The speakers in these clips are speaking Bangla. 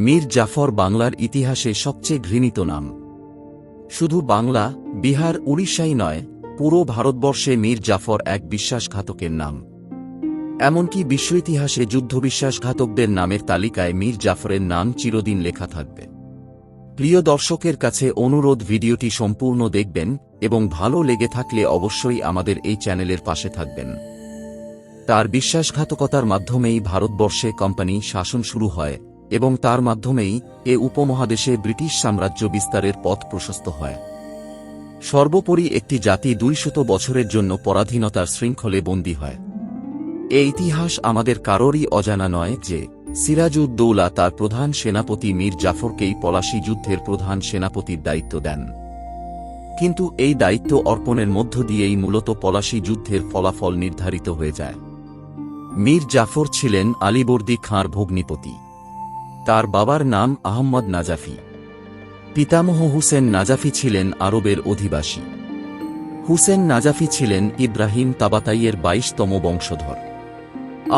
মীর জাফর বাংলার ইতিহাসে সবচেয়ে ঘৃণিত নাম। শুধু বাংলা, বিহার, উড়িষ্যাই নয়, পুরো ভারতবর্ষে মীর জাফর এক বিশ্বাসঘাতকের নাম। এমনকি বিশ্ব ইতিহাসে যুদ্ধবিশ্বাসঘাতকদের নামের তালিকায় মীর জাফরের নাম চিরদিন লেখা থাকবে। প্রিয় দর্শকের কাছে অনুরোধ, ভিডিওটি সম্পূর্ণ দেখবেন এবং ভালো লেগে থাকলে অবশ্যই আমাদের এই চ্যানেলের পাশে থাকবেন। তার বিশ্বাসঘাতকতার মাধ্যমেই ভারতবর্ষে কোম্পানি শাসন শুরু হয় এবং তার মাধ্যমেই এ উপমহাদেশে ব্রিটিশ সাম্রাজ্য বিস্তারের পথ প্রশস্ত হয়। সর্বোপরি একটি জাতি 200 বছরের জন্য পরাধীনতার শৃঙ্খলে বন্দী হয়। এই ইতিহাস আমাদের কারোরই অজানা নয় যে সিরাজউদ্দৌলা তার প্রধান সেনাপতি মীর জাফরকেই পলাশী যুদ্ধের প্রধান সেনাপতির দায়িত্ব দেন। কিন্তু এই দায়িত্ব অর্পণের মধ্য দিয়েই মূলত পলাশী যুদ্ধের ফলাফল নির্ধারিত হয়ে যায়। মীর জাফর ছিলেন আলীবর্দী খাঁর ভগ্নিপতি। তার বাবার নাম আহম্মদ নাজাফি। পিতামহ হুসেন নাজাফি ছিলেন আরবের অধিবাসী। হুসেন নাজাফি ছিলেন ইব্রাহিম তাবাতাইয়ের 22তম বংশধর।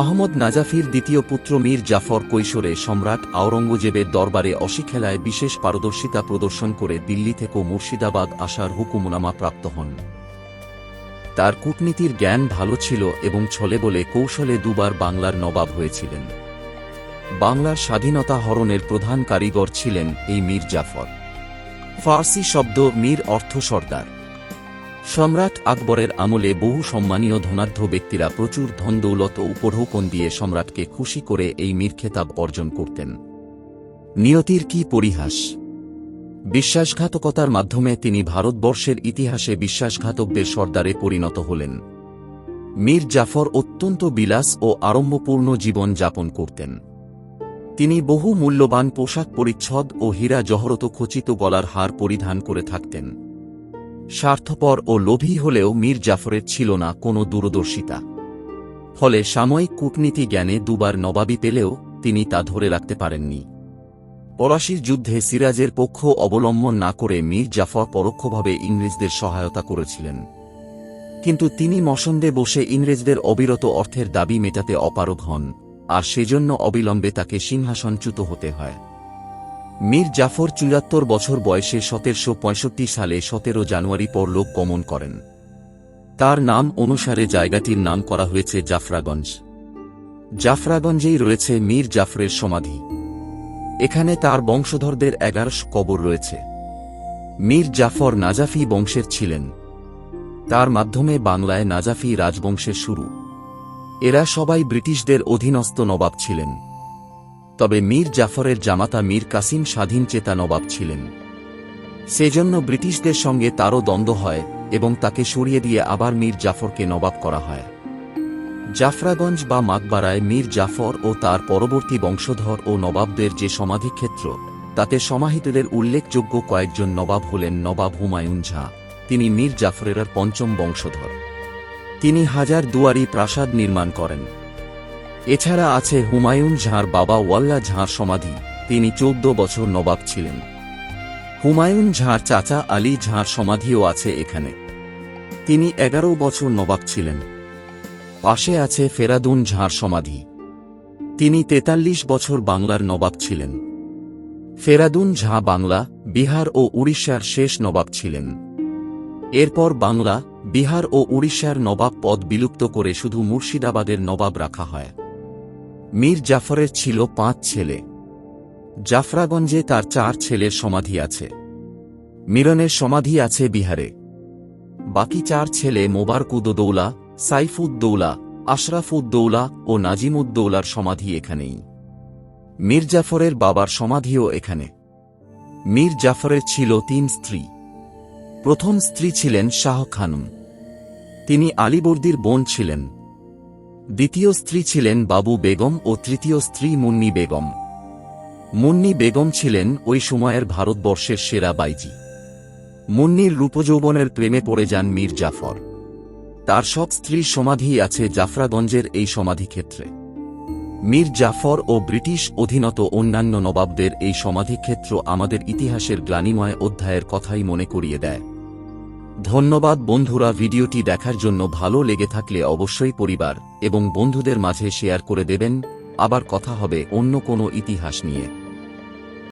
আহমদ নাজাফির দ্বিতীয় পুত্র মীর জাফর কৈশোরে সম্রাট আওরঙ্গজেবের দরবারে অশিখেলায় বিশেষ পারদর্শিতা প্রদর্শন করে দিল্লি থেকে মুর্শিদাবাদ আসার হুকুমনামা প্রাপ্ত হন। তার কূটনীতির জ্ঞান ভালো ছিল এবং ছলে বলে কৌশলে দুবার বাংলার নবাব হয়েছিলেন। বাংলার স্বাধীনতা হরণের প্রধান কারিগর ছিলেন এই মীর জাফর। ফার্সি শব্দ মীর অর্থ সর্দার। সম্রাট আকবরের আমলে বহু সম্মানীয় ধনাঢ্য ব্যক্তিরা প্রচুর ধনদৌলত ও উপঢৌকন দিয়ে সম্রাটকে খুশি করে এই মীর খেতাব অর্জন করতেন। নিয়তির কি পরিহাস! বিশ্বাসঘাতকতার মাধ্যমে তিনি ভারতবর্ষের ইতিহাসে বিশ্বাসঘাতকদের সর্দারে পরিণত হলেন। মীর জাফর অত্যন্ত বিলাস ও আড়ম্বরপূর্ণ জীবন যাপন করতেন। তিনি বহু মূল্যবান পোশাক পরিচ্ছদ ও হীরা জহরত খচিত গলার হার পরিধান করে থাকতেন। স্বার্থপর ও লোভী হলেও মীর জাফরের ছিল না কোনো দূরদর্শিতা। ফলে সাময়িক কূটনীতি জ্ঞানে দুবার নবাবি পেলেও তিনি তা ধরে রাখতে পারেননি। পলাশীর যুদ্ধে সিরাজের পক্ষ অবলম্বন না করে মীর জাফর পরোক্ষভাবে ইংরেজদের সহায়তা করেছিলেন। কিন্তু তিনি মসন্দে বসে ইংরেজদের অবিরত অর্থের দাবি মেটাতে অপারগ হন, আর সেজন্য অবিলম্বে তাকে সিংহাসনচ্যুত হতে হয়। মীর জাফর 74 বছর বয়সে 1765 সালে 17 জানুয়ারি পরলোক গমন করেন। তার নাম অনুসারে জায়গাটির নাম করা হয়েছে জাফরাগঞ্জ। জাফরাগঞ্জেই রয়েছে মীর জাফরের সমাধি। এখানে তার বংশধরদের 11 কবর রয়েছে। মীর জাফর নাজাফি বংশের ছিলেন। তার মাধ্যমে বাংলায় নাজাফি রাজবংশের শুরু। এরা সবাই ব্রিটিশদের অধীনস্থ নবাব ছিলেন। তবে মীর জাফরের জামাতা মীর কাসিম স্বাধীনচেতা নবাব ছিলেন। সেজন্য ব্রিটিশদের সঙ্গে তারও দ্বন্দ্ব হয় এবং তাকে সরিয়ে দিয়ে আবার মীর জাফরকে নবাব করা হয়। জাফরাগঞ্জ বা মাকবারায় মীর জাফর ও তার পরবর্তী বংশধর ও নবাবদের যে সমাধিক্ষেত্র, তাতে সমাহিতদের উল্লেখযোগ্য কয়েকজন নবাব হলেন নবাব হুমায়ুন ঝা। তিনি মীর জাফরের 5ম বংশধর। তিনি হাজার দুয়ারি প্রাসাদ নির্মাণ করেন। এছাড়া আছে হুমায়ুন ঝাঁর বাবা ওয়াল্লা ঝাঁর সমাধি। তিনি 14 বছর নবাব ছিলেন। হুমায়ুন ঝাঁর চাচা আলী ঝাঁর সমাধিও আছে এখানে। তিনি 11 বছর নবাব ছিলেন। পাশে আছে ফেরাদুন ঝাঁর সমাধি। তিনি 43 বছর বাংলার নবাব ছিলেন। ফেরাদুন ঝাঁ বাংলা, বিহার ও উড়িষ্যার শেষ নবাব ছিলেন। এরপর বাংলা, বিহার ও উড়িষ্যার নবাব পদ বিলুপ্ত করে শুধু মুর্শিদাবাদের নবাব রাখা হয়। মীর জাফরের ছিল 5 ছেলে। জাফরাগঞ্জে তার 4 ছেলের সমাধি আছে। মিরনের সমাধি আছে বিহারে। বাকি 4 ছেলে মোবারকুদ্দৌলা, সাইফুদ্দৌলা, আশরাফুদ্দৌলা ও নাজিমুদ্দৌলার সমাধি এখানেই। মীর জাফরের বাবার সমাধিও এখানে। মীর জাফরের ছিল 3 স্ত্রী। প্রথম স্ত্রী ছিলেন শাহ খানম। তিনি আলীবর্দীর বোন ছিলেন। দ্বিতীয় স্ত্রী ছিলেন বাবু বেগম ও তৃতীয় স্ত্রী মুন্নি বেগম। মুন্নি বেগম ছিলেন ওই সময়ের ভারতবর্ষের সেরা বাইজি। মুন্নির রূপযৌবনের প্রেমে পড়ে যান মীর জাফর। তার সব স্ত্রীর সমাধি আছে জাফরাগঞ্জের এই সমাধিক্ষেত্রে। মীর জাফর ও ব্রিটিশ অধীনত অন্যান্য নবাবদের এই সমাধিক্ষেত্র আমাদের ইতিহাসের গ্লানিময় অধ্যায়ের কথাই মনে করিয়ে দেয়। ধন্যবাদ বন্ধুরা, ভিডিওটি দেখার জন্য। ভালো লেগে থাকলে অবশ্যই পরিবার এবং বন্ধুদের মাঝে শেয়ার করে দেবেন। আবার কথা হবে অন্য কোনো ইতিহাস নিয়ে।